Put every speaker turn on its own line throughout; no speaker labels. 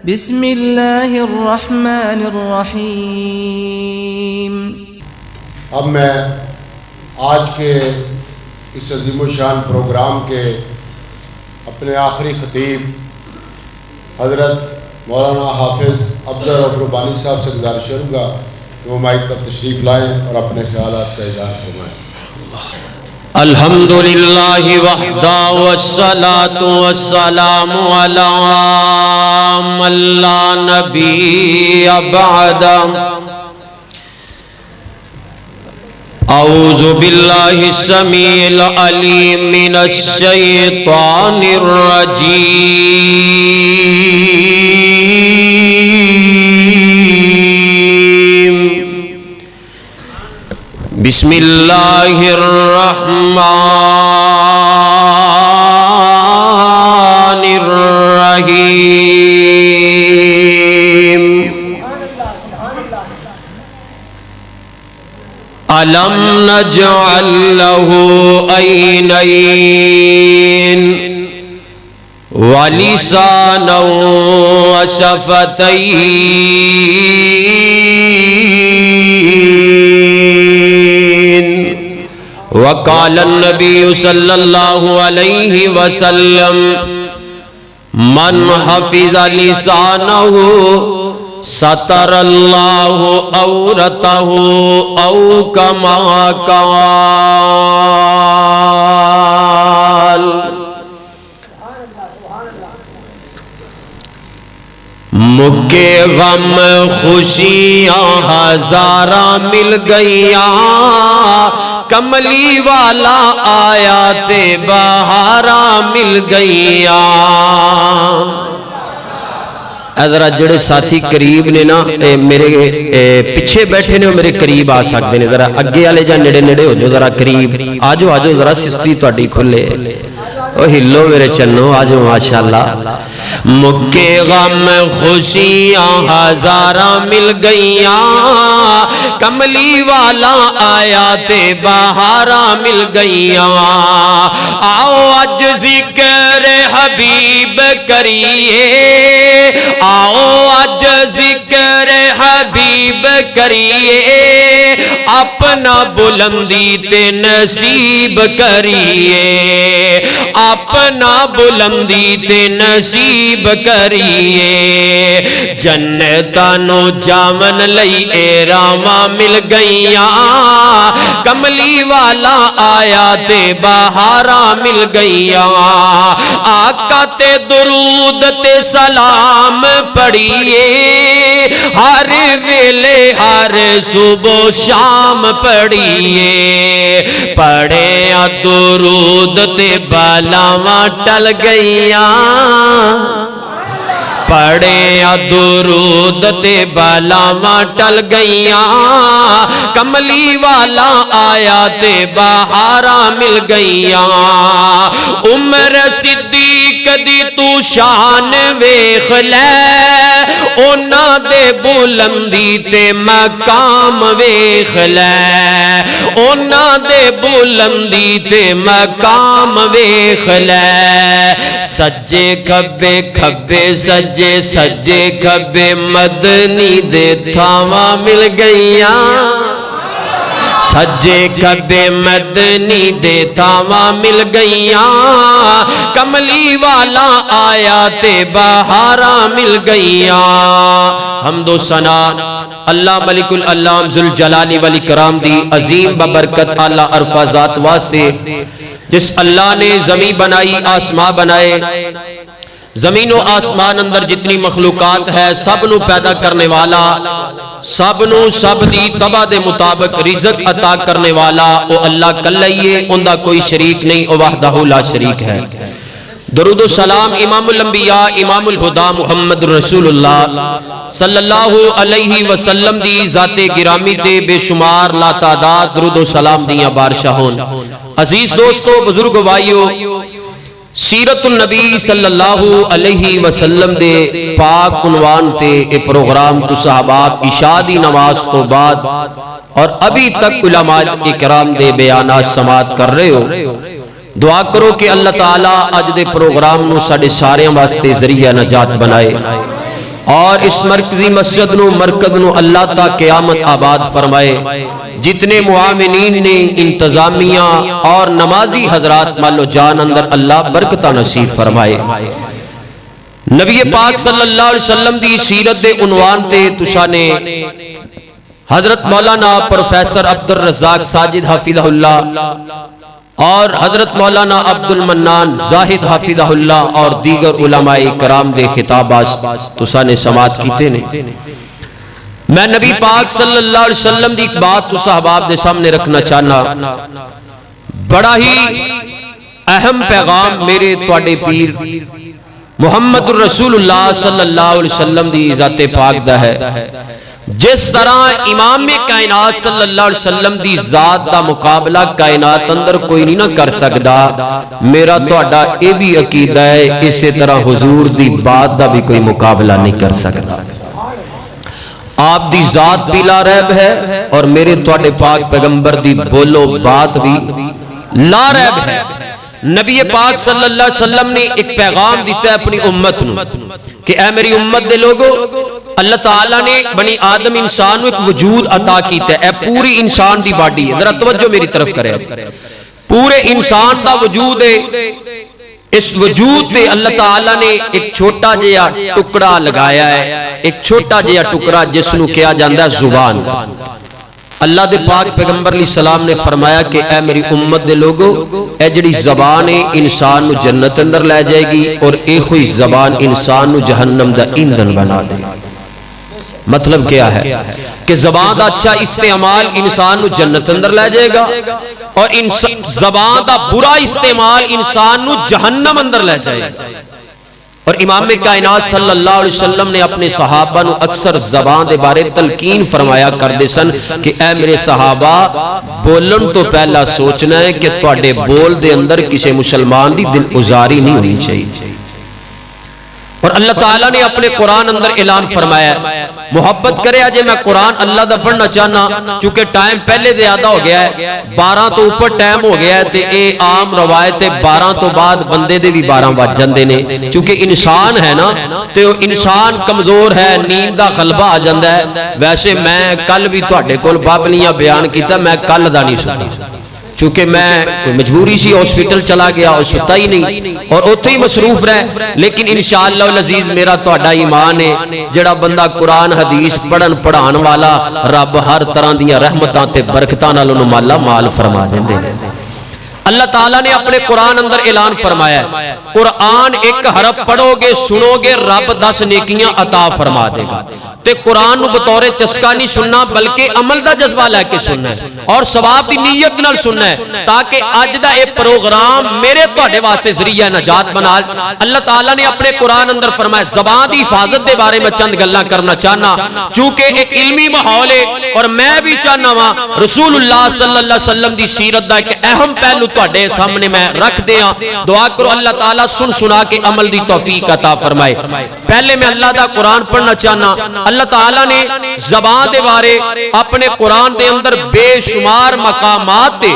بسم اللہ الرحمن الرحیم۔
اب میں آج کے اس عظیم الشان پروگرام کے اپنے آخری خطیب حضرت مولانا حافظ افضل رؤف ربانی صاحب سے گزارش کروں گا کہ وہ مائک پر تشریف لائیں اور اپنے خیالات کا اظہار فرمائیں۔
الحمدللہ وحدہ والصلاة والسلام علی من لا نبی بعد۔ اعوذ باللہ السمیع العلیم من الشیطان الرجیم۔ بسم اللہ الرحمن الرحیم۔ أَلَمْ نَجْعَلْ لَهُ عَيْنَيْنِ وَلِسَانًا وَشَفَتَيْنِ۔ وقال النبي صلى الله عليه وسلم من حفظ لسانه ستر اللہ عورتہ او کما قال۔ مکے غم خوشیاں ہزاراں مل گئیاں، کملی والا آیا تے بہاراں مل گئیاں۔ ذرا جڑے ساتھی قریب نے نا میرے پیچھے بیٹھے نے میرے قریب آ سکتے ہیں، ذرا اگے والے جا نیڑے نیڑے ہو جو، ذرا قریب آجو آجو، ذرا سستی تہاڈی کھلے او ہلو میرے چنو، آجو ماشاءاللہ۔ مکے غم خوشیاں ہزاراں مل گئیاں، کملی والا آیا تے بہاراں مل گئیاں۔ آؤ اج ذکر حبیب کریے، آؤ اج ذکر حبیب کریے، اپنا بلندی تے نصیب کریے، اپنا بلندی تے نصیب کریے۔ جنتانو جامن لئی احراما مل گئیاں، کملی والا آیا تے بہاراں مل گئیاں۔ آقا تے درود تے سلام پڑھیے، ہر ویلے ہر صبح شام پڑھیے۔ پڑھے درود تے بلاواں ٹل گئیاں، پڑھے درود تے بلاواں ٹل گئیاں، کملی والا آیا تے بہاراں مل گئیاں۔ عمر صدیق دی تو شان ویکھ لے، اونا دے بلندی تے مقام ویکھ لے، اونا دے بلندی تے مقام ویکھ لے۔ سجے کھبے کھبے سجے سجے کھبے مدنی دے تھاواں مل گئیاں، سجے کھبے مدنی دے تھاواں مل گئیاں، کملی والا آیا تے بہاراں مل گئیاں۔ حمد و ثنا اللہ ملک العلام ذوالجلال والاکرام دی عظیم ببرکت اعلیٰ عرفہ ذات واسطے، جس اللہ نے زمین بنائی آسمان بنائے، زمین و آسمان اندر جتنی مخلوقات ہے سب نو پیدا کرنے والا، سب نو سب دی طبع دے مطابق رزق عطا کرنے والا او اللہ کلائیے، اندہ کوئی شریک نہیں، او وحدہ لا شریک ہے۔ درود و سلام امام الانبیاء امام الہدا محمد رسول اللہ صلی اللہ علیہ وسلم دی ذات گرامی تے بے شمار لا تعداد درود و سلام دیاں بارشاہون۔ عزیز دوستو، بزرگ بھائیو، سیرت النبی صلی اللہ علیہ وسلم دے پاک عنوان تے اے پروگرام تو صحابات عشاء دی نماز تو بعد اور ابھی تک علماء اکرام دے بیانات سماعت کر رہے ہو، دعا کرو کہ اللہ تعالیٰ اج دے پروگرام نو ساڑے سارے واسطے ذریعہ نجات بنائے۔ اور اس مرکزی مسجد نو مرکز نو اللہ تا قیامت آباد فرمائے. جتنے معاونین نے انتظامیہ اور نمازی حضرات مالو جان اندر اللہ برکتہ نصیب فرمائے. نبی پاک صلی اللہ علیہ وسلم دی سیرت دے عنوان تے تسا نے حضرت مولانا پروفیسر عبد الرزاق ساجد حافظہ اللہ اور حضرت مولانا عبد المنان زاہد حافظہ اللہ اور دیگر علماء کرام دے خطابات تسا نے سماعت کیتے نے. میں نبی پاک صلی اللہ علیہ وسلم دی ایک بات تسا احباب دے سامنے رکھنا چاہنا. بڑا ہی اہم پیغام میرے تواڈے پیر محمد الرسول اللہ صلی اللہ علیہ وسلم دی ذات پاک دا ہے. جس طرح امام کائنات صلی اللہ علیہ وسلم دی ذات دا مقابلہ کائنات اندر کوئی نہیں نہ کر سکدا, میرا تہاڈا اے بھی عقیدہ ہے اسی طرح حضور دی بات دا بھی کوئی مقابلہ نہیں کر سکدا. آپ دی ذات بھی لا ریب ہے اور میرے تہاڈے پاک پیغمبر دی بولو بات بھی لا ریب ہے. نبی پاک صلی اللہ علیہ وسلم نے ایک پیغام دیتا ہے اپنی امت نو کہ اے میری امت دے لوگو, اللہ تعالیٰ نے بنی آدم انسان کو ایک وجود عطا کیتا ہے. اے پوری انسان دی باڈی, ذرا توجہ میری طرف کرے, پورے انسان دا وجود ہے. اس وجود تے اللہ تعالیٰ نے ایک چھوٹا جیا ٹکڑا لگایا ہے, ایک چھوٹا جیا ٹکڑا جس نو کیا جاندہ ہے زبان. اللہ دے پاک پیغمبر علیہ السلام نے فرمایا کہ اے میری امت دے لوگو, اے جڑی زبان انسان نو جنت اندر لے جائے گی اور اے ہوئی زبان انسان نو جہنم دا ایندھن بنا دے. مطلب کیا ہے کہ زبان دا اچھا استعمال انسان نو جنت اندر لے جائے گا اور زبان دا برا استعمال انسان نو جہنم اندر لے جائے گا. اور امام کائنات صلی اللہ علیہ وسلم نے اپنے صحابہ نو اکثر زبان دے بارے تلقین فرمایا کردے سن کہ اے میرے صحابہ, بولن تو پہلا سوچنا ہے کہ تواڈے بول دے اندر کسی مسلمان دی دل ازاری نہیں ہونی چاہیے. اور اللہ تعالیٰ نے اپنے قرآن اندر اعلان فرمایا ہے, محبت کرے آجے میں قرآن اللہ دا پڑھنا چاہنا چونکہ ٹائم پہلے زیادہ ہو گیا ہے, 12 تو اوپر ٹائم ہو گیا ہے تے اے عام روایت ہے 12 تو بعد بندے دے بھی 12 بج جاندے نے, چونکہ انسان ہے نا تے انسان کمزور ہے, نیند دا غلبہ آ جاندا ہے. ویسے میں کل بھی تواڈے کول بابلیاں بیان کیتا, میں کل دا نہیں سنتا چونکہ میں کوئی مجبوری سی ہاسپٹل چلا گیا اور ستا ہی نہیں اور اوتھے ہی مصروف رہے. لیکن انشاءاللہ العزیز میرا تہاڈا ایمان ہے جڑا بندہ قرآن حدیث پڑھن پڑھان والا رب ہر طرح دیاں رحمتاں تے برکتاں نال اونوں مالا مال فرما دیندے نے. اللہ تعالیٰ نے اپنے قرآن اندر اعلان فرمایا ہے, قرآن ایک حرف پڑھو گے سنو گے رب 10 نیکیاں عطا فرما دے گا. تے قرآن نو بطور چسکا نہیں سننا بلکہ عمل دا جذبہ لے کے سننا ہے اور ثواب دی نیت نال سننا ہے تاکہ اج دا اے پروگرام میرے تہاڈے واسطے ذریعہ نجات بنا. اللہ تعالیٰ نے اپنے قرآن اندر فرمایا, زبان دی حفاظت دے بارے میں چند گلاں کرنا چاہنا چونکہ ایک علمی ماحول ہے اور میں بھی چاہنا وا رسول اللہ صلی اللہ علیہ وسلم دی سیرت دا ایک اہم پہلو تہاڈے سامنے میں رکھ دیاں. دعا کرو اللہ تعالیٰ سن سنا کے عمل دی توفیق عطا فرمائے. پہلے میں اللہ دا قرآن پڑھنا چاہنا. اللہ تعالیٰ نے زبان دے بارے اپنے قرآن دے اندر بے شمار مقامات دے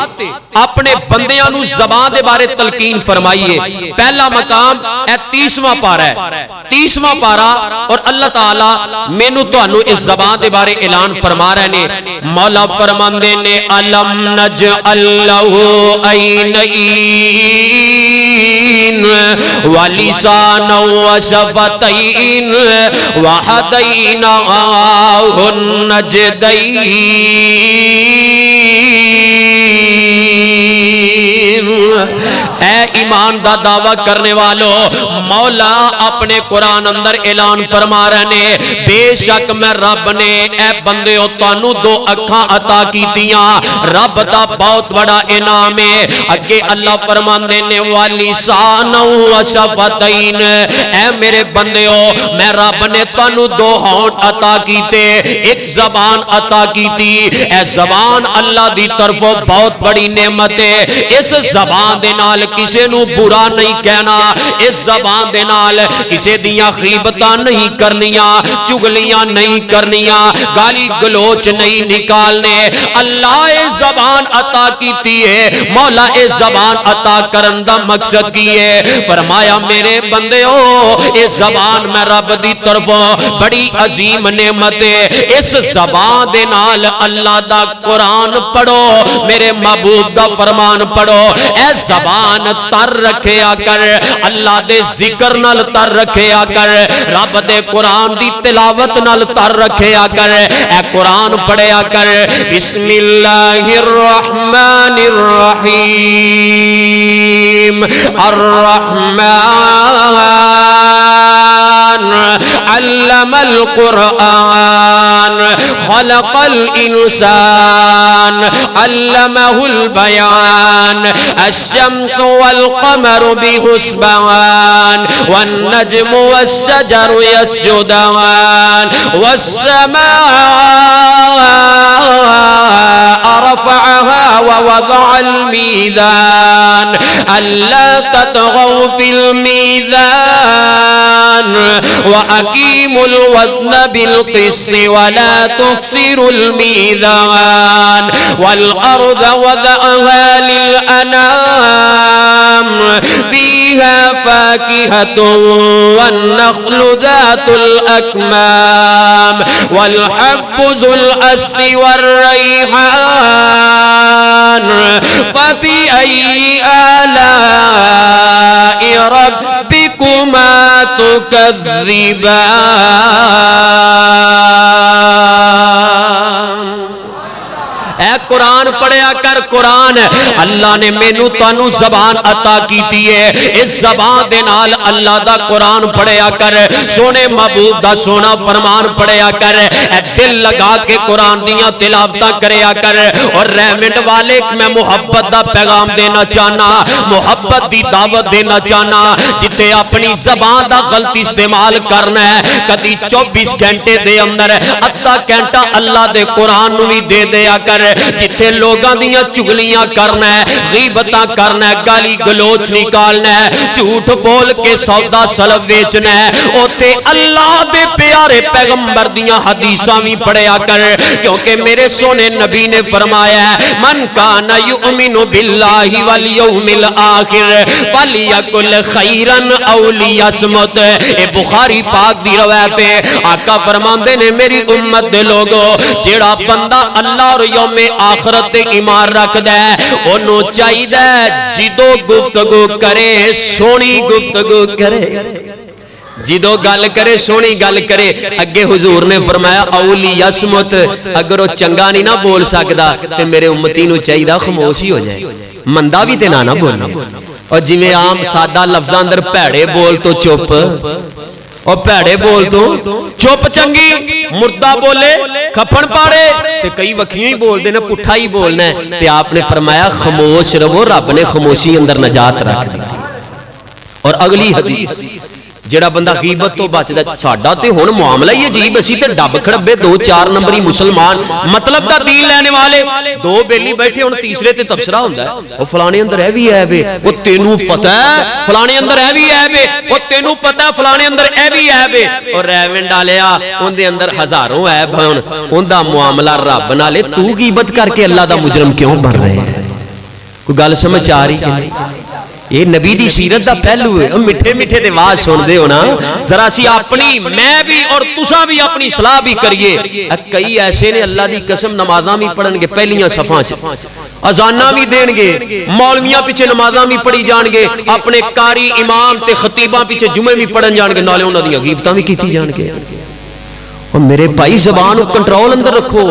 اپنے بندیاں نو زبان دے بارے تلقین فرمائیے. پہلا مقام اے 30واں پارہ ہے, 30واں پارہ, اور اللہ تعالیٰ مینوں تانوں اس زبان دے بارے اعلان فرما رہے نے. مولا فرماندے نے الم نجعل لہ عینین ولسانا وشفتین وہدیناہ النجدین. اے ایمان دا دعویٰ کرنے والو, مولا اپنے قرآن اندر اعلان فرما رہے نے بے شک میں رب نے اے بندے او تانوں 2 اکھاں عطا کیتیاں, رب دا بہت بڑا انعام ہے. اگے اللہ فرماندے نے ولسان و شفتین, اے میرے بندیو میں رب نے تانوں 2 ہونٹ عطا کیتے, ایک زبان عطا کیتی. اے زبان اللہ دی طرفوں بہت بڑی نعمت ہے. اس زبان دے نال کسی کسے نو برا نہیں کہنا، اس زبان دے نال کسے دیاں غیبتاں نہیں کرنیاں، چگلیاں نہیں کرنیاں، گالی گلوچ نہیں نکالنے۔ اللہ اس زبان عطا کیتی ہے، مولا اس زبان عطا کرن دا مقصد کی ہے؟ فرمایا میرے بندیو اس زبان میں رب دی طرفوں بڑی عظیم نعمت ہے، اس زبان دے نال اللہ دا قرآن پڑھو، میرے محبوب دا فرمان پڑھو، اے زبان تر رکھیا کر، اللہ دے ذکر نال تر رکھیا کر، رب دے قرآن دی تلاوت نال تر رکھیا کر، اے قرآن پڑھیا کر۔ بسم اللہ الرحمن الرحیم، الرحمن علم القرآن خلق الانسان علمه البيان الشمس والقمر بحسبان والنجم والشجر يسجدان والسماء رفعها ووضع الميزان ألا تطغوا في الميزان وأقيموا الوزن بالقسط ولا تخسروا الميزان والأرض وضعها للأنام فيها فاكهة والنخل ذات الأكمام والحب ذو الأصل والريحان فبأي آلاء ربكما تكذبان۔ اے قرآن پڑھیا کر، قرآن اللہ نے مینوں تانوں زبان عطا کیتی ہے، اس زبان دے نال اللہ دا قرآن پڑھیا کر، سونے محبوب دا سونا فرمان پڑھیا کر، اے دل لگا کے قرآن دیاں تلاوتاں کریا کر۔ اور رحمت والے میں محبت دا پیغام دینا چاہنا، محبت دی دعوت دینا چاہنا، جتے اپنی زبان دا غلط استعمال کرنا ہے، کدی 24 گھنٹے دے اندر ادھا گھنٹہ اللہ دے قرآن نو بھی دے دیا کر، جتھے لوگاں دیاں چگلیاں کرنا ہے، غیبتاں کرنا ہے، گالی گلوچ نکالنا ہے، جھوٹ بول کے سودا سلب بیچنا ہے، اوتے اللہ دے پیارے پیغمبر دیاں حدیثاں بھی پڑھیا کر، کیونکہ میرے سونے نبی نے فرمایا ہے من کان یؤمن باللہ والیوم الآخر فلیقل خیرا او لیصمت۔ اے بخاری پاک دی روایت ہے، آقا فرماندے نے میری امت دے لوگو جیڑا بندہ اللہ اور یوم آخرت تے ایمان رکھدا ہے اونوں چاہیدا ہے جدوں گفتگو کرے سونی گفتگو کرے، جدو گل کرے سونی گل کرے۔ اگے حضور نے فرمایا اولی یسمت، اگر وہ چنگا نہیں نہ بول سکدا تے میرے امتی نو چاہیدا خاموش ہی ہو جائے، مندا بھی تے نہ بولے۔ اور جویں عام سادہ لفظاں اندر بھڑے بول تو چپ، اور بھڑے بول تو چپ چنگی، مردہ بولے کھپن پاڑے تے کئی وکھیوں ہی بول دینا، پٹھا ہی بولنا ہے۔ تے آپ نے فرمایا خاموش رہو، رب نے خاموشی اندر نجات رکھ دی۔ اور اگلی حدیث جڑا بندہ غیبت تو بچدا، ساڈا تے ہن معاملہ ہی عجیب، اسی تے ڈب کھڑبے 2-4 نمبری مسلمان مطلب دا دین لینے والے، دو بیلی بیٹھے ہن تیسرے تے تبصرہ ہوندا ہے، او فلانے اندر اے وی ہے وے، او تینوں پتہ ہے فلانے اندر اے وی ہے وے، او تینوں پتہ ہے فلانے اندر اے وی ہے وے، اور ریونڈ ڈالیا اون دے اندر ہزاروں عیب ہن، اون دا معاملہ رب نالے تو غیبت کر کے اللہ دا مجرم کیوں بن رہے ہیں؟ کوئی گل سمجھ آ رہی کہ نہیں؟ یہ نبی دی سیرت دا پہلو ہے، مٹھے مٹھے دے واز سن دے ہو نا، ذرا سی اپنی میں بھی اور تساں بھی اپنی صلاح بھی کریے۔ کئی ایسے نے اللہ دی قسم نمازاں بھی پڑھن گے پہلیاں صفاں چ، اذاناں بھی دین گے، مولویاں پیچھے نمازاں بھی پڑھی جان گے، اپنے قاری امام تے خطیباں پیچھے جمعے بھی پڑھن جان گے، نالے انہاں دیاں غیبتاں بھی کیتی جان گے۔ اور میرے بھائی زبان کو کنٹرول اندر رکھو۔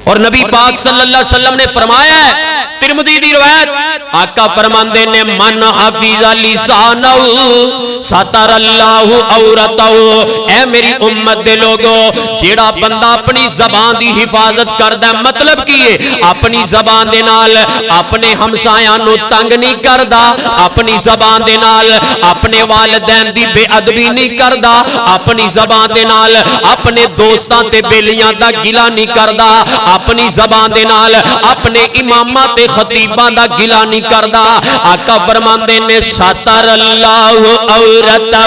اور نبی پاک صلی اللہ علیہ وسلم نے فرمایا ہے، ترمذی دی روایت، آقا فرماندے نے من حفظ لسانہ ساتر اللہ عورتہ، اے میری امت دے لوگو جیڑا بندہ اپنی زبان دی حفاظت کردہ، مطلب کیے اپنی زبان دے نال اپنے ہمسایاں نو تنگ نہیں کردہ، اپنی زبان دے نال اپنے والدین دی بے ادبی نہیں کردہ، اپنی زبان دے نال اپنے دوستان تے بیلیاں دا گلا نہیں کردہ، اپنی زبان دے نال اپنے امامہ تے خطیبان دا گلا نہیں کردہ۔ آقا فرماندے نے ساتر اللہ عورتہ،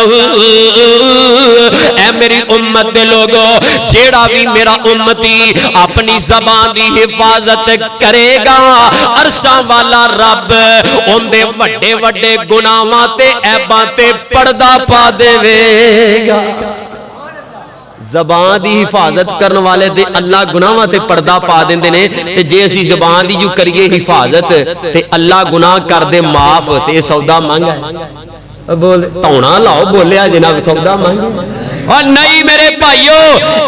اے میری امت دے لوگو جیڑا بھی میرا امتی اپنی زبان دی حفاظت کرے گا، عرشاں والا رب ان دے وڈے وڈے گناہاں تے عیباں تے پردہ پا دے گا۔ زبان دی حفاظت کرنے والے دے اللہ گناہاں تے پردہ پا دیندے نے، تے جے اسی زبان دی جو کریے حفاظت تے اللہ گناہ کر دے معاف، تے سودا مانگا ہے بول تونا لاؤ بولیا جناب سودا مانگا۔ اور نہیں میرے بھائیو،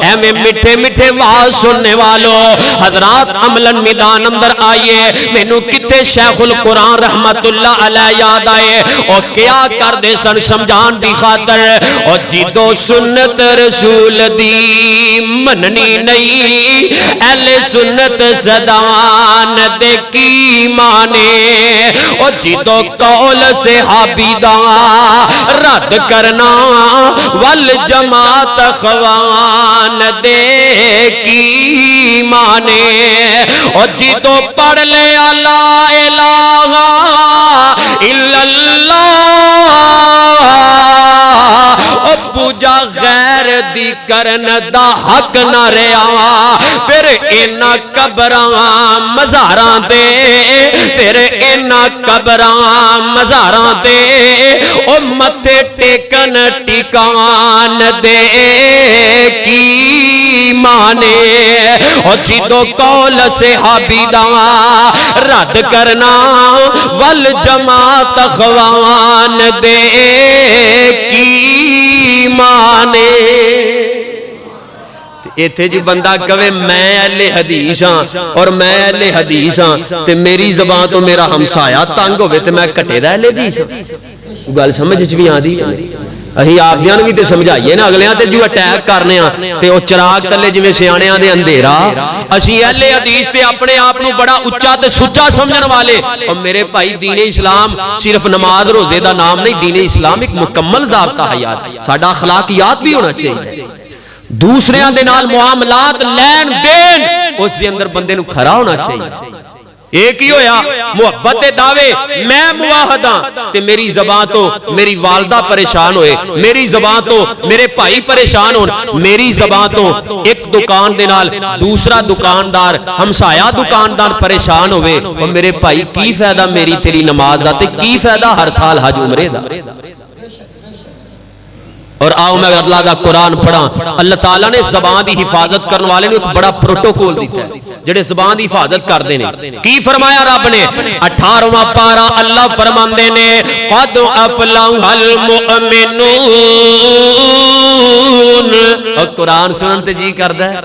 اے میں میٹھے میٹھے واز سننے والو حضرات عملاً میدان اندر آئیے، مینوں کتے شیخ القرآن رحمت اللہ علیہ یاد آئے، اور کیا کر دے سن سمجھان دی خاطر، اور جیدو سنت رسول دی مننی نہیں، اہل سنت صدان دے کی مانے، اور جیدو قول صحابی دا رد کرنا والجماعت خوان دے کی مانے، اور جیدو پڑھ لے لا الہ الا اللہ، اور پوجا غیر دی کرن دا حق نہ رہا، پھر اینا قبراں مزاراں دے، پھر اینا قبراں مزاراں دے، او متھے ٹیکن ٹکان دے کی مانے، اور جیدو قول صحابی دا رد کرنا والجماعت خوان دے کی مانے۔ ایتھے جی بندہ کہے میں اہل حدیث ہاں اور میں اہل حدیث ہاں تے میری زبان تو میرا ہمسایہ تنگ ہوئے تے میں کٹے دا اہل حدیث ہاں، گل سمجھ بھی آن دی اہی آپ دیاں بھی تے سمجھائیے نا اگلیاں تے جو اٹیک کرنے ہیں تے او چراغ تلے جویں سیاںیاں دے اندھیرا، اسی اہل حدیث تے اپنے آپ نو بڑا اونچا تے سچا سمجھن والے، اور میرے بھائی دین اسلام صرف نماز روزے دا نام نہیں، دین اسلام ایک مکمل ضابطہ حیات، ساڈا اخلاقیات بھی ہونا چاہیے، دوسرے دے نال معاملات لین دین اس دے اندر بندے نو کھرا ہونا چاہیے۔ ایک ہی ہویا محبت دعوے میں مواحد ہاں تے میری زبان تو میری والدہ پریشان ہوئے، میری زبان تو میرے بھائی پریشان ہون، میری زبان تو ایک دکان دے نال دوسرا دکاندار ہمسایہ دکاندار پریشان ہوئے، اور میرے بھائی کی فائدہ میری تیری نماز دا تے کی فائدہ ہر سال حج عمرے دا۔ اور آؤ میں اللہ دا قرآن پڑھا، اللہ تعالیٰ نے زبان دی حفاظت کرنے والے نے ایک بڑا پروٹوکول دیتا ہے جڑے زبان دی حفاظت کر دینے، کی فرمایا رب نے 18واں پارہ اللہ فرماندے نے قد افلح المؤمنون، اور قرآن سنن تے جی کردا ہے،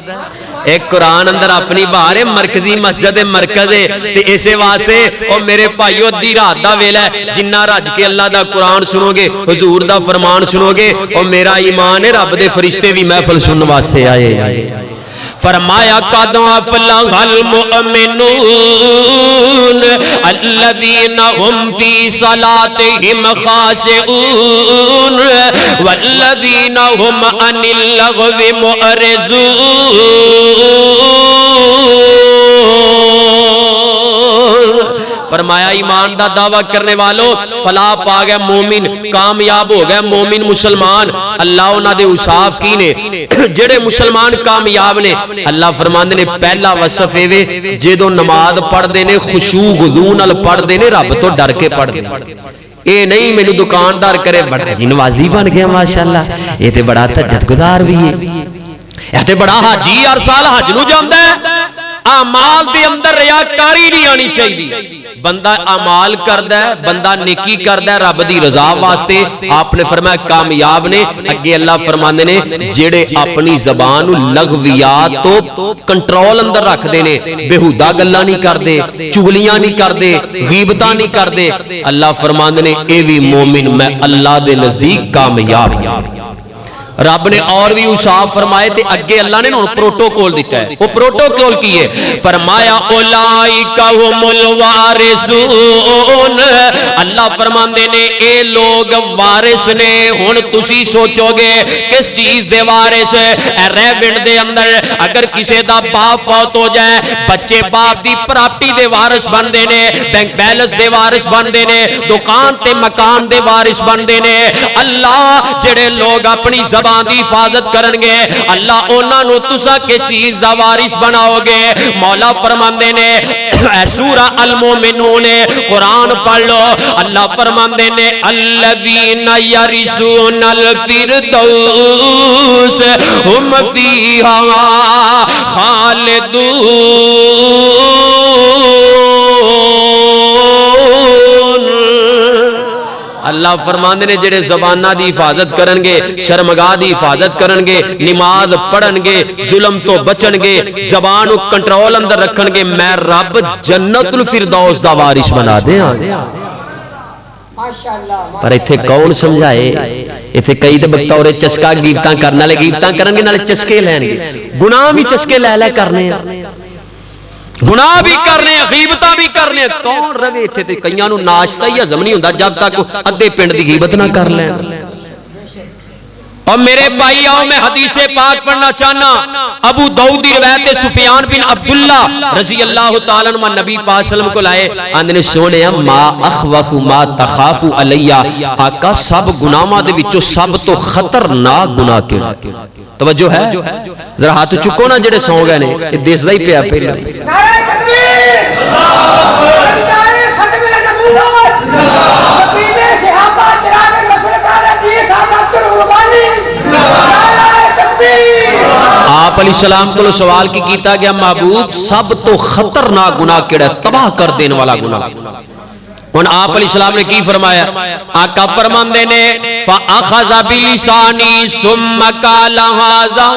ایک قرآن اندر اپنی باہر مرکزی مسجد مرکز ہے تے اسے واسطے او میرے بھائیو ادھی رات دا ویلا ہے، جنہ رج کے اللہ دا قرآن سنو گے حضور دا فرمان سنو گے، اور میرا ایمان ہے رب دے فرشتے بھی محفل سننے واسطے آئے۔ فرمایا قد افلح المؤمنون الذین هم فی صلاتهم خاشعون والذین هم عن اللغو معرضون۔ فرمایا ایمان دا دعویٰ کرنے والوں فلاح پا گئے، مومن کامیاب ہو گئے، مومن مسلمان، اللہ انہاں دے اوصاف کی نے جڑے مسلمان کامیاب نے، اللہ فرماندے نے پہلا وصف اے وے جدوں نماز پڑھ دے نے خشوع خضوع نال پڑھ دے نے، رب تو ڈر کے پڑھ دے، اے نہیں مینوں دکاندار کرے بڑا جی نوازی بن گیا ماشاءاللہ، اے تے بڑا تہجد گزار بھی ہے، اے تے بڑا حاجی ہر سال حج نو جاندا ہے، اعمال دے اندر ریاکاری نہیں آنی چاہیے. بندہ اعمال کردا ہے, بندہ نیکی کردا ہے رب دی رضا واسطے, آپ نے فرمایا کامیاب نے. اگے اللہ فرماندے نے جڑے اپنی زبان لغویات تو کنٹرول اندر رکھ دے نے, بےہودہ گلاں نہیں کردے, چغلیاں نہیں کردے, غیبتاں نہیں کردے, اللہ فرماندے نے اے وی مومن میں اللہ دے نزدیک کامیاب. رب نے اور بھی اوصاف فرمائے تے اگے اللہ نے انہوں پروٹوکول دیتا ہے. وہ پروٹوکول کی ہے, فرمایا اولئک هم الوارثون. اللہ فرماندے نے اے لوگ وارث نے. ہن تسی سوچو گے کس چیز دے وارث؟ ریونڈ دے اندر اگر کسے دا باپ فوت ہو جائے, بچے باپ دی پراپرٹی دے وارث بندے نے, بینک بیلنس دے وارث بندے نے, دکان تے مکان دے وارث بندے نے. اللہ جڑے لوگ اپنی زبان دی حفاظت کرن گے, اللہ انہاں نو تسا کے چیز دا وارث بناؤ گے. مولا فرماندے نے سورہ المومنون قرآن پڑھ لو, اللہ فرماندے نے الذین یرثون الفردوس ہم فیہا خالدون. اللہ فرماندے نے جڑے زبانہ دی حفاظت کرنگے, شرمگاہ دی حفاظت کرنگے, نماز پڑھنگے, ظلم تو بچنگے, زبان کو کنٹرول اندر رکھنگے, میں رب جنت الفردوس دا وارث بنا دے. پر ایتھے کون سمجھائے؟ ایتھے کئی تے بطور چسکا غیبتاں کرنا لے, غیبتاں کرنگے نالے چسکے لینگے, گناہ بھی چسکے لے لے کرنے, گناہ بھی کرنے, غیبتاں بھی کرنے. کون روے تھے تے کئیاں نو ناشتہ ہی ہضم نہیں ہوندا جب تک ادھے پنڈ دی غیبت نہ کر لیں. اور میرے بھائی آؤ میں حدیث پاک پڑھنا چاہنا. ابو داؤد کی روایت سفیان بن عبداللہ رضی اللہ تعالیٰ عنہ نبی پاک صلی اللہ علیہ وسلم کو لائے, اندنے سونے ما اخوف ما تخاف علیہ, آقا سب گناہاں دے وچوں سب تو خطرناک گناہ کیڑا؟ توجہ ہے, ذرا ہاتھ چکو نا جڑے سو گئے نے, یہ دیس دا ہی پیا پہلے. نعرہ تکبیر, نعرہ ختم النبوت, نبی صحابہ چراغ مشرق حدیث حضرت قربانی. آپ علیہ السلام کو سوال کی کیتا گیا محبوب سب تو خطرناک گناہ کیڑا ہے, تباہ کر دینے والا گناہ؟ ان آپ علیہ السلام نے کی فرمایا؟ آقا فرماندے نے فَأَخَذَ بِلِسَانِي ثُمَّ قَالَ هَذَا.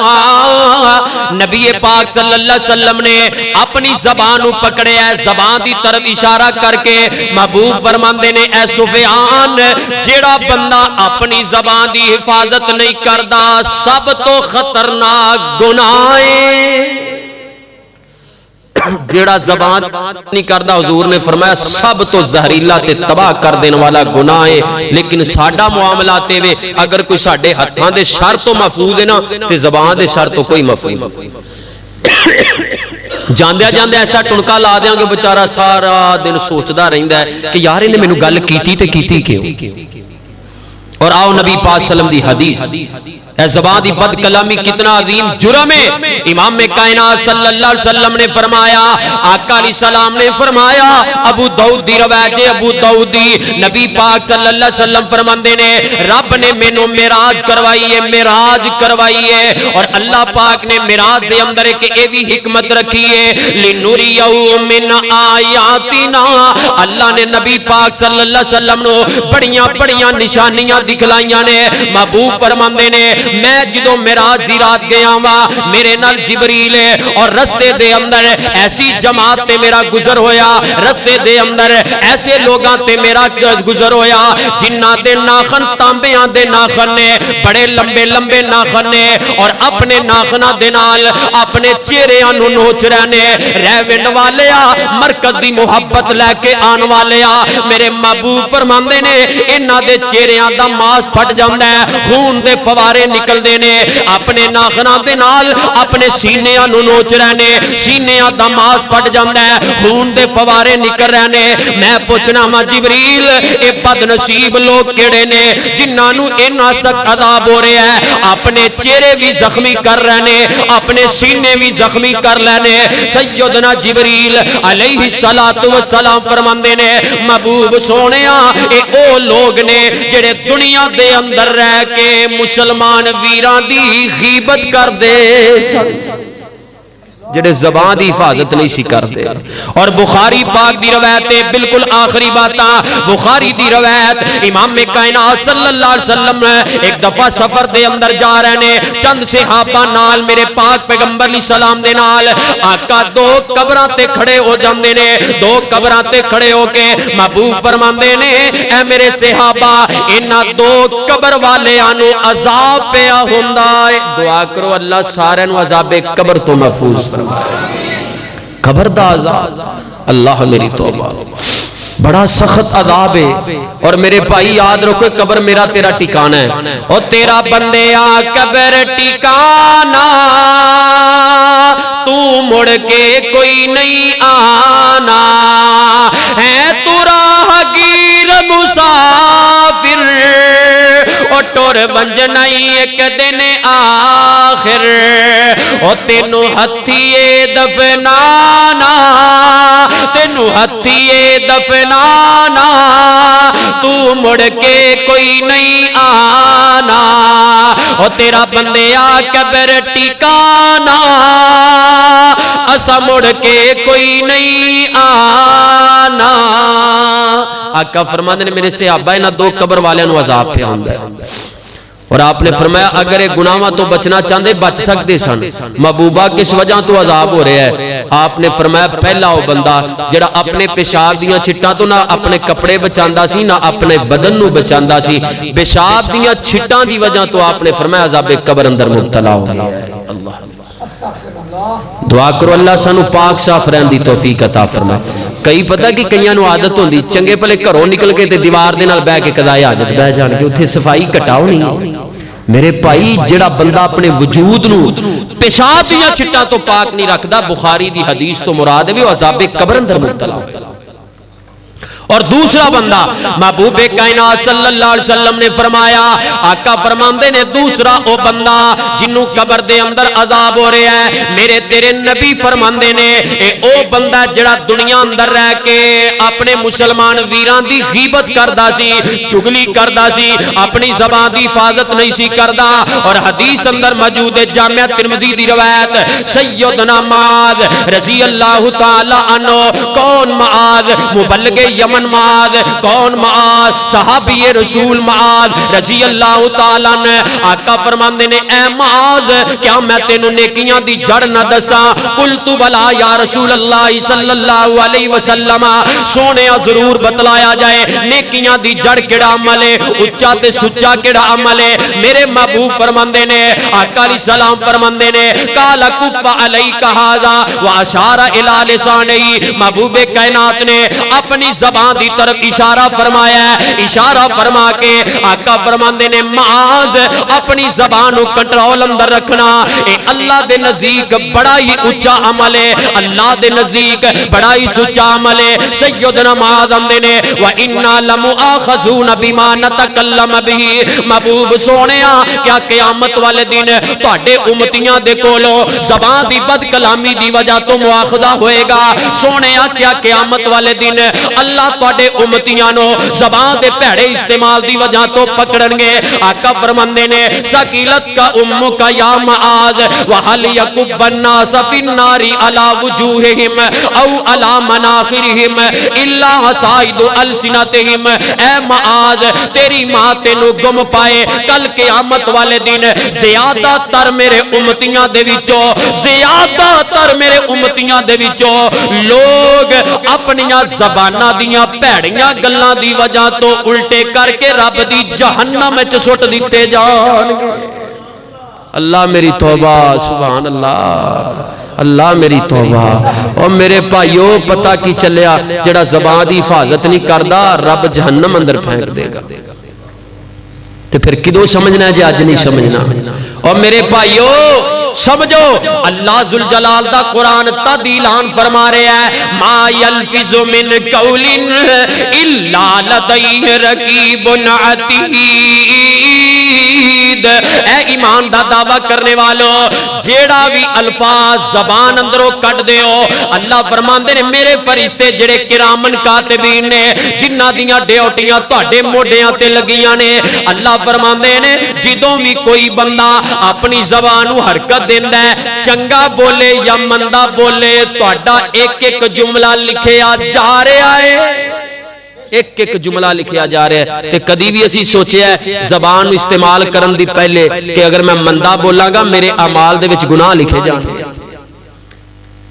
نبی پاک صلی اللہ علیہ وسلم نے اپنی زبان پکڑے ہے, زبان دی طرف اشارہ کر کے محبوب فرماندے نے اے سفیان جیڑا بندہ اپنی زبان دی حفاظت نہیں کردا سب تو خطرناک گناہ ہے. جیڑا زبان نہیں کردا حضور نے فرمایا سب تو زہریلا تے تباہ کر دینے والا گناہ ہے. لیکن ساڈا معاملہ تے وے اگر کوئی ساڈے ہتھاں دے شر تو محفوظ ہے نا تے زبان دے شر تو کوئی محفوظ. جاندیا جاندیا ایسا ٹنکا لا دیاں گے بیچارہ سارا دن سوچدا رہندا ہے کہ یار انہیں مینوں گل کیتی تے کیتی کیوں. اور آؤ نبی پاک صلی اللہ علیہ وسلم دی حدیث, اے زبان دی بد کلامی کتنا عظیم جرم ہے. امام کائنات صلی اللہ علیہ وسلم نے فرمایا, آقا علیہ السلام نے فرمایا, ابو داؤد دی روایت ہے, ابو داؤد دی, نبی پاک صلی اللہ علیہ وسلم فرماندے نے رب نے مینوں معراج کروائی ہے, معراج کروائی ہے. اور اللہ پاک نے معراج دے اندر ایک ایوی حکمت رکھی ہے لِنُرِيَهُ مِنْ آیاتنا. اللہ نے نبی پاک صلی اللہ علیہ وسلم نو بڑیاں بڑیاں نشانیاں دکھلائیاں نے. محبوب فرماندے نے میں جدو معراج دی رات گیا ہوا میرے نال جبریل اور رستے دے اندر ایسی جماعت تے میرا گزر ہویا, رستے دے اندر ایسے لوگاں تے میرا گزر ہویا جنہ دے ناخن تانبیاں دے ناخن نے, بڑے لمبے لمبے ناخن نے, اور اپنے ناخناں دے نال اپنے چہریاں نو نوچ رہنے. ریونڈ والیا مرکز دی محبت لے کے آن والیا میرے محبوب فرماندے نے انہاں دے چہریاں دا ماس پھٹ جاندا ہے, خون دے فوارے نکل دینے, اپنے ناخناں دے نال اپنے سینیاں نو نوچ رہنے, سینیاں دا ماس پھٹ جاندا ہے, خون دے فوارے نکل رہنے. میں پوچھنا ما جبریل اے بد نصیب لوگ کیڑے نے جنہاں نو انہاں سخت عذاب ہو رہے ہیں, اپنے چہرے بھی زخمی کر رہنے, اپنے سینے بھی زخمی کر لینے. سیدنا جبریل علیہ السلام فرماندے نے محبوب سونیا اے او لوگ نے جڑے دنیا دے اندر رہ کے مسلمان ویران دی غیبت کر دے. جڑے زبان دی حفاظت نہیں سی کرتے. اور بخاری پاک دی روایت ہے بالکل آخری باتاں بخاری دی روایت امام کائنات صلی اللہ علیہ وسلم ایک دفعہ سفر دے اندر جا رہے نے چند صحابہ نال میرے پاک پیغمبر علیہ السلام دے نال آقا دو قبراں تے کھڑے ہو جاندے نے دو قبراں تے کھڑے ہو کے محبوب فرماندے نے اے میرے صحابہ انہاں دو قبر والیاں نو عذاب پیا ہوندا ہے دعا کرو اللہ سارے نو عذاب قبر تو محفوظ قبر دا عذاب اللہ میری توبہ بڑا سخت عذاب ہے. اور میرے بھائی یاد رکھو قبر میرا تیرا ٹھکانہ ہے اور تیرا بندے آ قبر ٹھکانہ تو مڑ کے کوئی نہیں آنا ہے تو راہگیر مسافر اور ٹور بنج نہیں ایک دن آخر اور تینو ہتھیے دفنانا تینو ہتھیے دفنانا تو مڑ کے کوئی نہیں آنا اور تیرا بندے آ قبر ٹھکانا اسا مڑ کے کوئی نہیں آنا. آقا فرماتے ہیں میرے صحابہ نہ دو قبر والے نو عذاب پہ ہوندا ہے اور آپ نے فرمایا اگر یہ گناہاں تو بچنا چاہتے بچ سکتے سن محبوبہ کس وجہ تو عذاب ہو رہا ہے آپ نے فرمایا پہلا وہ بندہ جڑا اپنے پیشاب دیاں چھٹاں تو نہ اپنے کپڑے بچاندا سی نہ اپنے بدن نو بچاندا سی پیشاب دیاں چھٹاں دی وجہ تو آپ نے فرمایا عذاب قبر اندر مبتلا ہو گیا ہے. اللہ دعا کرو اللہ سانو پاک صاف رہن دی توفیق عطا فرمائے. کئی پتہ کہ کئیاں نو عادت ہوندی چنگے پلے گھروں نکل کے تے دیوار دے نال بیٹھ کے قضائے حاجت بیٹھ جان کے اوتھے صفائی کٹاؤ نہیں. میرے بھائی جڑا بندہ اپنے وجود نو پیشاب دیاں چھٹاں تو پاک نہیں رکھدا بخاری دی حدیث تو مراد ہے وہ عذاب قبر اندر مبتلا ہوتا. اور دوسرا بندہ محبوب کائنات صلی اللہ علیہ وسلم نے فرمایا آقا فرماندے نے دوسرا او بندہ جنوں قبر دے اندر عذاب ہو رہا ہے میرے تیرے نبی فرماندے نے اے او بندہ جڑا دنیا اندر رہ کے اپنے مسلمان ویران دی غیبت کردا سی چگلی کردا سی اپنی زبان دی حفاظت نہیں سی کردا. اور حدیث اندر موجود ہے جامعہ ترمذی دی روایت سیدنا معاذ رضی اللہ تعالی عنہ کون معاذ مبلغ یمن معاذ کون معاذ صحابی رسول معاذ رضی اللہ تعالیٰ نے آقا فرماندے نے اے معاذ کیا میں تینوں نیکیاں دی جڑ نہ دساں قلت بلا یا رسول اللہ صلی اللہ علیہ وسلم سونے ضرور بتلایا جائے نیکیاں دی جڑ کیڑا عمل ہے اچا تے سچا کیڑا عمل ہے. میرے محبوب فرماندے نے آقا علیہ السلام فرماندے نے قال کف علیک ھذا واشار الی لسانہ محبوب کائنات نے اپنی زبان دی طرف اشارہ فرمایا ہے اشارہ فرما کے آقا فرماندے نے معاذ اپنی زبان کو کنٹرول اندر رکھنا اے اللہ دے نزدیک بڑا ہی اونچا عمل ہے اللہ دے نزدیک بڑا ہی سچا عمل ہے. سیدنا معاذ اندے نے وَإِنَّا لَمُؤَاخَذُونَ بِمَا نَتَكَلَّمَ بِهِ محبوب سونیا کیا قیامت والے دن تواڈے امتیاں دے کولو زبان دی بد کلامی دی وجہ تو مواخذہ ہوئے گا سونیا کیا قیامت والے دن اللہ تواڈے امتیاں نو زبان دے بھڑے استعمال دی وجہ تو پکڑن گے. آقا فرماندے نے سکیلت کا امک یا معاذ وحل یکب الناس فی النار علی وجوہہم او علی مناخرہم الا حصائد السنتہم. اے معاذ تیری ماں تینو گم پائے کل قیامت والے دن زیادہ تر میرے امتیاں دے وچوں زیادہ تر میرے امتیاں دے وچوں لوگ اپنیاں زباناں دیاں بھڑیاں گلاں دی وجہ تو الٹے کر کے رب دی جہنم وچ سٹ دتے جان گے. اللہ میری توبہ سبحان اللہ اللہ میری توبہ. اور میرے بھائیو پتہ کی چلیا جڑا زبان دی حفاظت نہیں کردا رب جہنم اندر پھینک دے گا. تے پھر کدوں سمجھنا ہے جے اج نہیں سمجھنا. اور میرے بھائیو سمجھو اللہ ذوالجلال دا قرآن تعدیلان فرما رہے ہیں ما یلفظ من قول الا لدیہ رقیب عتید. شہید اے ایمان دا دعویٰ کرنے والو جیڑا بھی الفاظ زبان اندروں کٹ دے ہو اللہ فرماندے نے میرے فرشتے جڑے کرامن کاتبین نے جنہ دیاں ڈیوٹیاں تواڈے موڈیاں تے لگیاں نے اللہ فرماندے نے جدوں بھی کوئی بندہ اپنی زبان نو حرکت دیندا ہے چنگا بولے یا مندا بولے تواڈا ایک ایک جملہ لکھیا جا رہا ہے ایک ایک جملہ لکھیا جا رہا ہے تے کدی بھی اسی سوچیا ہے زبان استعمال کرن دی پہلے کہ اگر میں مندا بولاں گا میرے اعمال دے وچ گناہ لکھے جان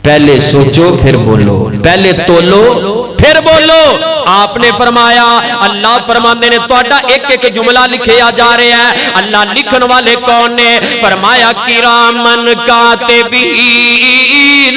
پہلے سوچو پھر بولو پہلے تولو پھر بولو آپ نے فرمایا اللہ فرماندے نے تواڈا ایک ایک جملہ لکھیا جا رہا ہے اللہ لکھن والے کون نے فرمایا کرامن کاتبین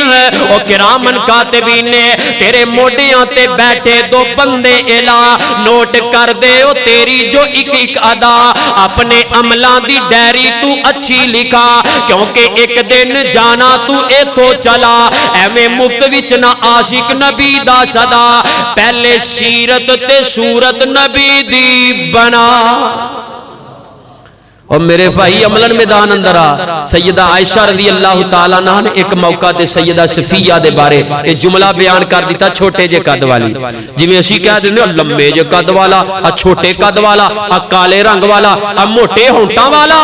او کرامن کاتبین نے تیرے موڈیاں تے بیٹھے دو بندے الا نوٹ کر دے او تیری جو ایک ایک ادا اپنے عملاں دی ڈائری تو اچھی لکھا کیونکہ ایک دن جانا تو ایتھوں چلا ایویں مفت وچ نہ عاشق نبی دا صدا پہلے سیرت تے صورت نبی دی بنا اور میرے بھائی عملن میدان اندر آ سیدہ عائشہ رضی اللہ تعالیٰ عنہ نے ایک موقع تے سیدہ صفیہ دے بارے یہ جملہ بیان کر دیتا چھوٹے جے قد والی جی میں اسی کہہ دینے لمبے جے قد والا چھوٹے قد والا کالے رنگ والا موٹے ہونٹاں والا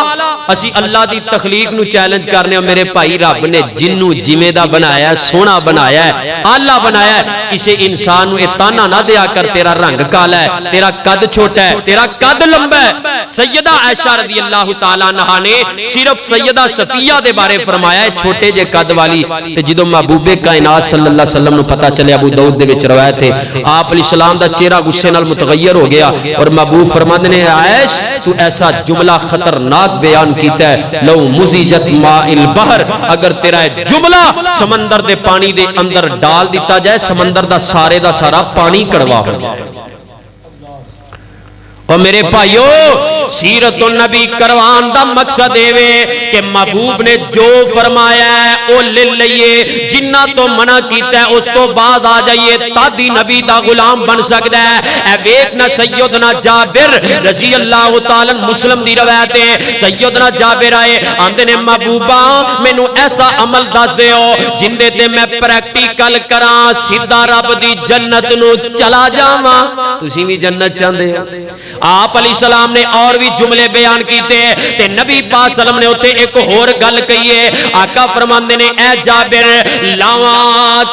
اسی اللہ دی تخلیق نو چیلنج کرنے میرے بھائی رب نے جنو جمے دا بنایا ہے سونا بنایا ہے آلہ بنایا ہے کسی انسان نو اتانا نہ دیا کر تیرا رنگ کالا ہے تیرا قد چھوٹا ہے تیرا قد لمبا ہے سیدہ عائشہ رضی اللہ تعالیٰ عنہ نے صرف سیدہ صفیہ دے بارے فرمایا ہے چھوٹے جے قد والی تے جدو محبوب کائنات صلی اللہ علیہ وسلم نو پتا چلے ابو داؤد دے وچ روایت ہے آپ علیہ السلام دا چہرہ غصے نال متغیر ہو گیا اور محبوب فرماندے نے عائش تو ایسا جملہ خطرناک بیان کیتا ہے لو مزیجت ماء البحر اگر تیرا جملہ سمندر دے پانی دے اندر ڈال دیتا جائے سمندر دا سارا پانی کڑوا ہو جائے اور میرے بھائیو سیرت النبی کروان دا مقصد ہے کہ محبوب نے جو فرمایا ہے او لے لئیے جنہ تو منع کیتا ہے اس تو بعد آ جائیے تادی نبی دا غلام بن سکتا ہے اے ویکنا سیدنا جابر رضی اللہ تعالی مسلم دی روایت ہے سیدنا جابر آئے آندے نے محبوبہ میں نو ایسا عمل دس دے ہو جن دے تے میں پریکٹیکل کراں سیدھا رب دی جنت نو چلا جاواں تسی بھی جنت چاہندے ہو آپ علیہ السلام نے اور بھی جملے بیان کیتے تے نبی پاک صلی اللہ علیہ وسلم نے ہوتے ایک اور گل کہیے آقا فرماندے نے اے جابر لا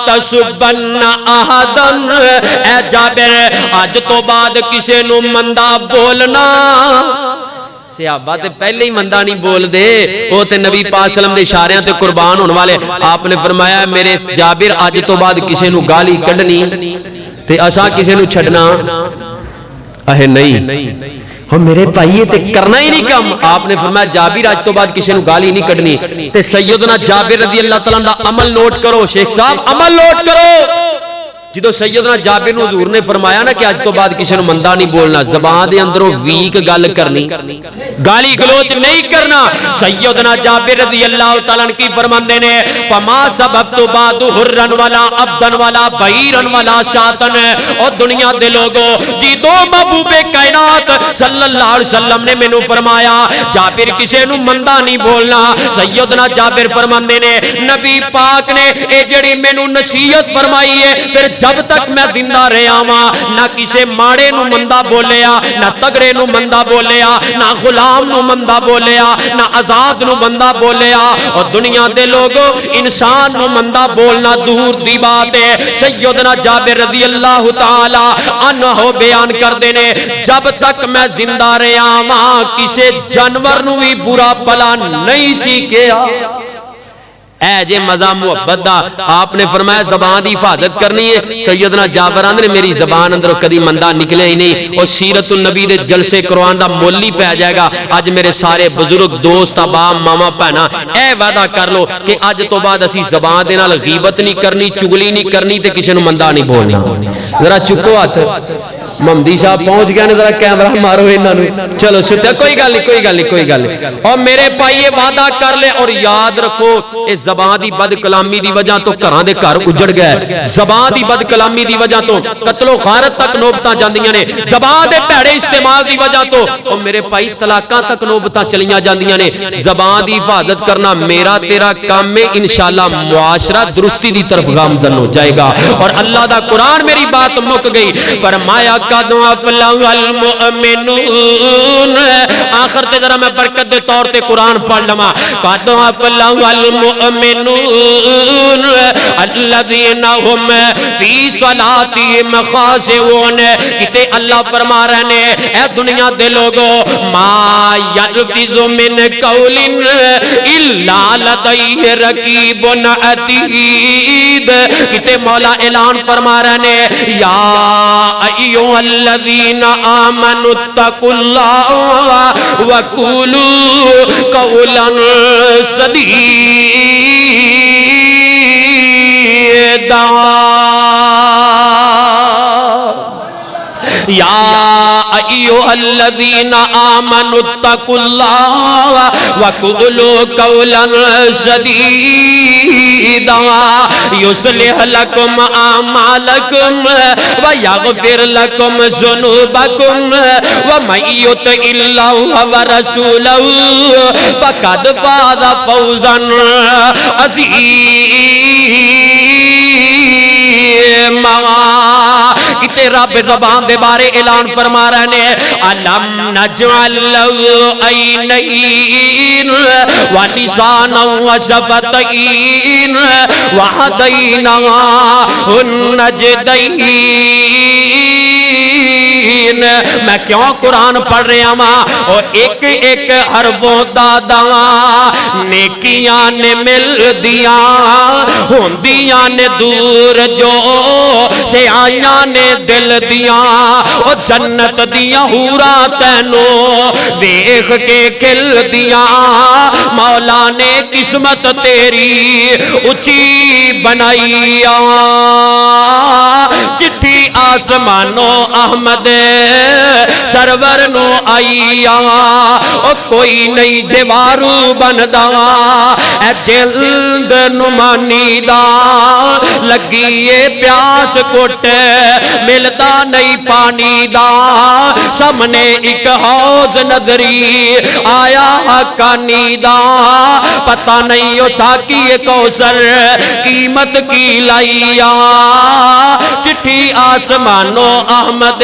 تسبن احدن اے جابر آج تو بعد کسے نو مندہ بولنا صحابہ تے پہلے ہی مندہ نہیں بول دے وہ تے نبی پاک صلی اللہ علیہ وسلم دے اشاریاں تے قربان ہونے والے آپ نے فرمایا میرے جابر آج تو بعد کسے نو گالی کڈنی تے اساں کسے نو چھڈنا اے نہیں ہم میرے بھائی تے کرنا ہی نہیں کم آپ نے فرمایا جابر آج تو بعد کسی نو گالی نہیں کڈنی تے سیدنا جابر رضی اللہ تعالیٰ عنہ عمل نوٹ کرو شیخ صاحب عمل نوٹ کرو جدو سیدنا جابر نو حضور نے فرمایا نا کہ آج تو بعد کسی نو مندہ نہیں بولنا زبان دے اندروں ویک گل کرنی گالی گلوچ نہیں کرنا سیدنا جابر رضی اللہ تعالیٰ عنہ کی فرماندے نے فما سببت بعد حرن والا عبدن والا بعیرن والا شاتن اور دنیا دے لوگوں جدو محبوب کائنات صلی اللہ علیہ وسلم نے مینوں فرمایا جابر کسی نو مندہ نہیں بولنا سیدنا جابر فرماندے نے نبی پاک نے اے جڑی مینوں نصیحت فرمائی ہے پھر جب تک میں زندہ رہا ہاں نہ کسے ماڑے نو مندہ بولیا نہ تگڑے نو مندہ بولیا نہ غلام نو مندہ بولیا نہ آزاد نو مندہ بولیا اور دنیا دے لوگوں انسان نو مندہ بولنا دور دی بات ہے سیدنا جابر رضی اللہ تعالی عنہ بیان کر دینے جب تک میں زندہ رہا ہاں کسے جانور نو بھی برا بلا نہیں سیکھیا اے جے مزہ محبت دا آپ نے فرمایا زبان دی حفاظت کرنی ہے سیدنا جابر نے میری زبان اندر کدی مندہ نکلے ہی نہیں اور سیرت النبی دے جلسے قرآن دا مولی پہ جائے گا آج میرے سارے بزرگ دوست ابا ماما پہنا اے وعدہ کر لو کہ آج تو بعد اسی زبان دے نال غیبت نہیں کرنی چگلی نہیں کرنی تے کسی نو مندہ نہیں بولنا ذرا چکو ہاتھ محمدی صاحب پہنچ گیا نے ذرا کیمرہ مارو انہاں نو چلو سٹیا کوئی گل نہیں اور میرے بھائی یہ وعدہ کر لے اور یاد رکھو اس زبان دی بد کلامی دی وجہ تو گھراں دے گھر اجڑ گئے زبان دی بد کلامی دی وجہ تو قتل و غارت تک نوبتاں جاندیاں نے زبان دے بھڑے استعمال دی وجہ تو او میرے بھائی طلاقاں تک نوبتاں چلیاں جاندیاں نے زبان دی حفاظت کرنا میرا تیرا کام ہے انشاءاللہ معاشرہ درستی دی طرف گامزن ہو جائے گا اور اللہ دا قرآن میری بات مک گئی فرمایا قد افلح المؤمنون آخر تے ذرا میں برکت دے طور تے قرآن پڑھ لواں قد افلح المؤمنون الذین هم فی صلاتهم خاشعون کتے اللہ فرما رہے نے اے دنیا دے لوگوں ما یلفظ من قول الا لدیہ رقیب عتید کتے مولا اعلان فرما رہے نے یا ایھا الذین آمنوا اتقوا اللہ وقولوا قولا سدیدا یا ایھا الذین آمنوا اتقوا اللہ وقولوا قولا سدیدا یصلح لکم اعمالکم ویغفر لکم ذنوبکم ومن یطع اللہ ورسولہ فقد فاز فوزا عظیما کتے رب زبان دے بارے اعلان فرما رہے نے الم نجعل لہ عینین ولسانا وشفتین وہدیناہ النجدین میں کیوں قرآن پڑھ رہا ہوں اور ایک ایک حرفوں دادا نیکیاں نے مل دیا ہوندیاں نے دور جو سے آیاں نے دل دیا اور جنت دیا ہورا تینو دیکھ کے کھل دیا مولا نے قسمت تیری اچھی بنائی چٹھی آسمانوں احمد سرور نو آئی او کوئی نہیں جوارو بندا اے جلد نمانی دا لگیے پیاس کوٹ ملدا نہیں پانی دا سامنے ایک حوض نظری آیا حقانی دا پتہ نہیں او ساکی کوثر قیمت کی لائیا چٹھی آسمانوں احمد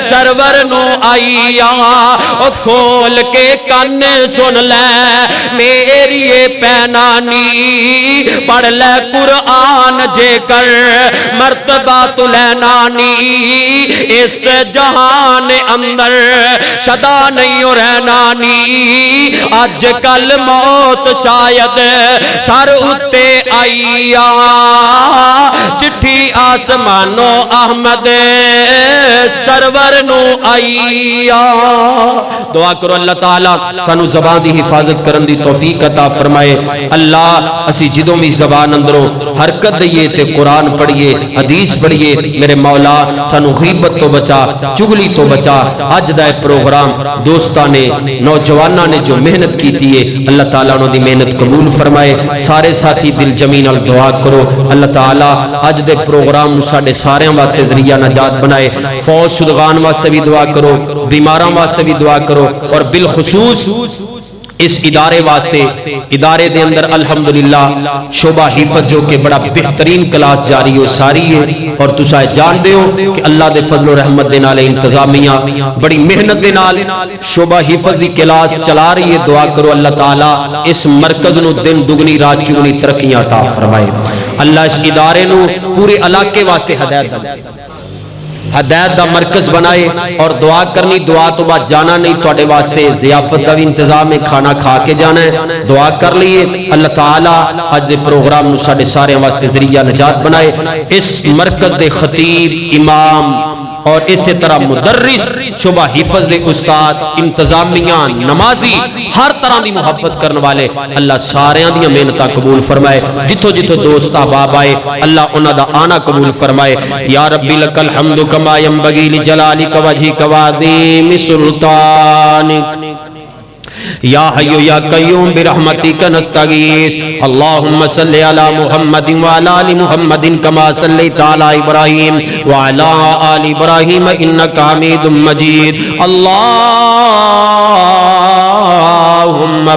سرور نو آئی او کھول کے کان سن لے میری پینانی پڑھ لے قرآن جے کر مرتبہ تو لینانی اس جہان اندر صدا نہیں رہنانی آج کل موت شاید سر اتے آئی چٹھی آسمانوں احمد سرور نو آئی دعا کرو اللہ تعالیٰ سانو زبان دی حفاظت کرن دی توفیق عطا فرمائے اللہ اسی جدوں بھی زبان اندروں حرکت دئیے تے قرآن پڑھئے حدیث پڑھئے میرے مولا سانو غیبت تو بچا چگلی تو بچا آج دائے پروگرام دوستاں نے نوجوانہ نے جو محنت کی تیئے اللہ تعالیٰ انہوں دی محنت قبول فرمائے سارے ساتھی دل جمین ال دعا کرو اللہ تعالیٰ آج دے پروگرام ساڑے سارے واسطے ذریعہ نجات بنائے فوج شدغان واسطے بھی دعا کرو بیماراں واسطے بھی دعا کرو اور بالخصوص اس ادارے واسطے ادارے دے اندر الحمدللہ شعبہ حفظ جو کہ بڑا بہترین کلاس جاری ہو ساری ہے اور تسائے جان دے ہو کہ اللہ دے فضل و رحمت دے نال انتظامیہ بڑی محنت دے نال شعبہ حفظ دی کلاس چلا رہی ہے دعا کرو اللہ تعالیٰ اس مرکز نو دن دگنی رات چگنی ترقیاں عطا فرمائے اللہ اس ادارے نو پورے علاقے واسطے ہدایت دا مرکز بنائے اور دعا کرنی دعا تو بعد جانا نہیں توڑے واسطے ضیافت دا بھی انتظام ہے کھانا کھا کے جانا ہے دعا کر لیے اللہ تعالیٰ آج دے پروگرام نو ساڑے سارے واسطے ذریعہ نجات بنائے اس مرکز دے خطیب امام اور اسی طرح مدرس، شعبہ حفظ دے استاد، انتظامیہ، نمازی، ہر طرح دی محبت کرنے والے اللہ سارے دی محنتاں قبول فرمائے. جتھو جتھو دوست احباب آئے اللہ انہاں دا آنا قبول فرمائے. یا ربی لک الحمد کما ینبغی لجلالک وجہک وعظیم سلطانک. یا حی یا قیوم برحمتک نستغیث. اللہم صلی علی محمد وعلی آل محمد کما صلیت علی ابراہیم وعلی آل ابراہیم انک حمید مجید. اللہم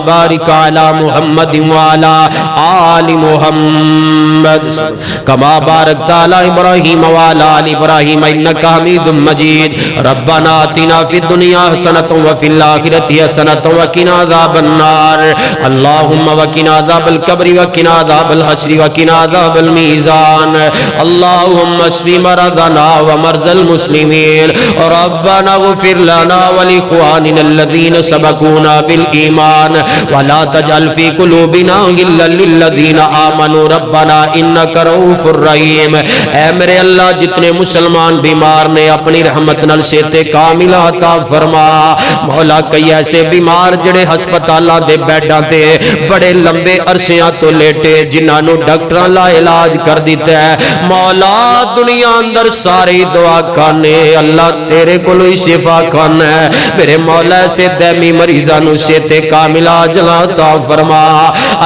بارک علی محمد وعلی آل محمد کما بارکت علی ابراہیم وعلی آل ابراہیم انک حمید مجید. ربنا آتنا فی الدنیا حسنۃ وفی الآخرۃ حسنۃ وقنا عذاب النار. اللهم وقنا عذاب القبر وقنا عذاب الحشر وقنا عذاب الميزان. اللهم اشف مرضنا ومرضى المسلمين. ربنا اغفر لنا ولإخواننا الذين سبقونا بالإيمان ولا تجعل في قلوبنا غلا للذين آمنوا ربنا إنك رؤوف رحيم. اے میرے اللہ جتنے مسلمان بیمار نے اپنی رحمت نال صحت کاملہ عطا فرما. مولا کئی ایسے بیمار جڑے ہسپتالاں دے بیڈاں تے بڑے لمبے عرصیاں تو لیٹے جنہاں نو ڈاکٹراں لا علاج کر دیتا ہے. مولا دنیا اندر ساری دعا کھانے اللہ تیرے کولو ہی شفا کھانا ہے. میرے مولا سے دائمی مریضاں نو صحت کاملہ عاجلہ عطا فرما.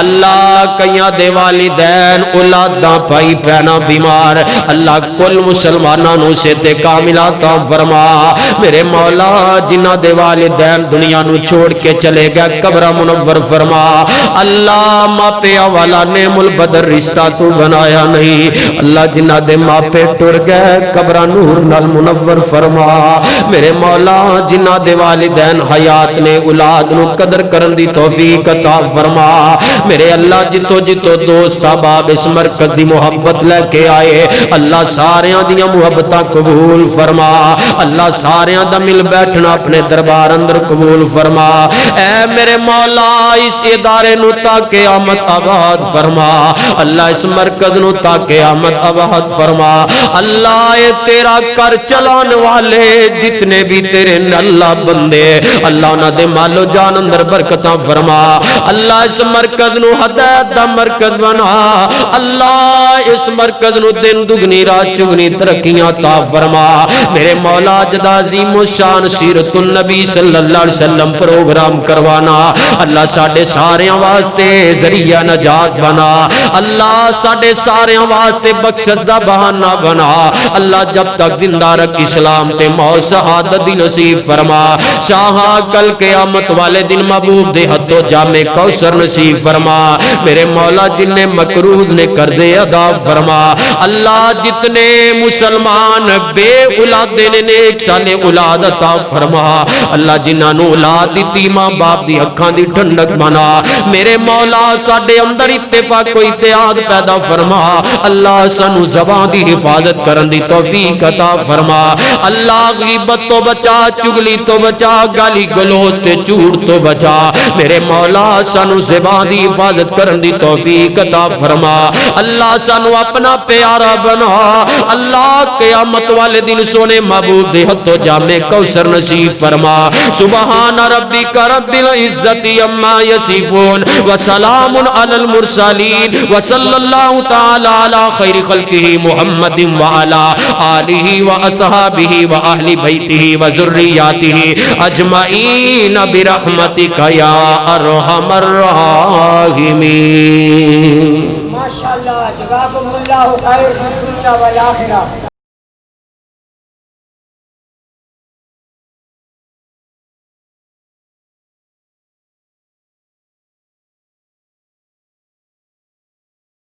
اللہ کئیاں دے والدین اولاداں پائی پینا بیمار اللہ کل مسلماناں نو صحت کاملہ عطا فرما. میرے مولا جنہاں دے والدین دنیا نو چھوڑ کے چلے گا قبر منور فرما. اللہ ماپے والا نعم البدر رشتہ تو بنایا نہیں. اللہ جنہ دے ماپے ٹر گئے قبر نور نال منور فرما. میرے مولا جنہ دے والدین حیات نے اولاد نو قدر کرن دی توفیق عطا فرما. میرے اللہ جتو جتو دوست احباب اس مرکز دی محبت لے کے آئے اللہ ساریاں دیاں محبتاں قبول فرما. اللہ ساریاں دا مل بیٹھنا اپنے دربار اندر قبول فرما. اے میرے مولا اس ادارے نو تا قیامت آباد فرما. اللہ اس مرکز نو تا قیامت آباد فرما. اللہ اے تیرا کر چلانے والے جتنے بھی تیرے اللہ بندے اللہ انہاں دے مال و جان اندر برکتاں فرما. اللہ اس مرکز نو ہدایت دا مرکز بنا. اللہ اس مرکز نو دن دگنی رات چگنی ترقیاں عطا فرما. میرے مولا جدا عظیم الشان سیرت النبی صلی اللہ علیہ وسلم پروگرام کروانا اللہ ساڑھے سارے واسطے ذریعہ نجات بنا. اللہ ساڑھے سارے واسطے بخشش دا بہانہ بنا. اللہ جب تک زندہ رکھ اسلام تے موت شہادت دی نصیب فرما. شاہ کل قیامت والے دن محبوب دے ہتھوں جامع کوثر نصیب فرما. میرے مولا جن نے مکروہ نے قرضے ادا فرما. اللہ جتنے مسلمان بے اولاد دینے نیک سالے اولاد عطا فرما. اللہ جنہاں نو اولاد دیتی ماں باپ دی اکھاں دی ٹھنڈک بنا. میرے مولا ساڈے اندر اتفاق و اتحاد پیدا فرما. اللہ سانو زبان دی حفاظت کرن دی توفیق عطا فرما. اللہ غیبت تو بچا, چگلی تو بچا, گالی گلوچ تے جھوٹ تو بچا. میرے مولا سانو زبان دی حفاظت کرن دی توفیق عطا فرما. اللہ سانو اپنا پیارا بنا. اللہ قیامت والے دن سونے محبوب دے ہتھوں جامع کوثر نصیب فرما. سبحان ربک رب العزت عما یصفون وسلام علی المرسلین وصلی اللہ تعالی علی خیر خلقہ محمد وعلی آلہ واصحابہ واہل بیتہ وذریاتہ اجمعین برحمتک یا ارحم الراحمین.
ماشاءاللہ جزاکم اللہ خیر فی الدنیا والآخرہ.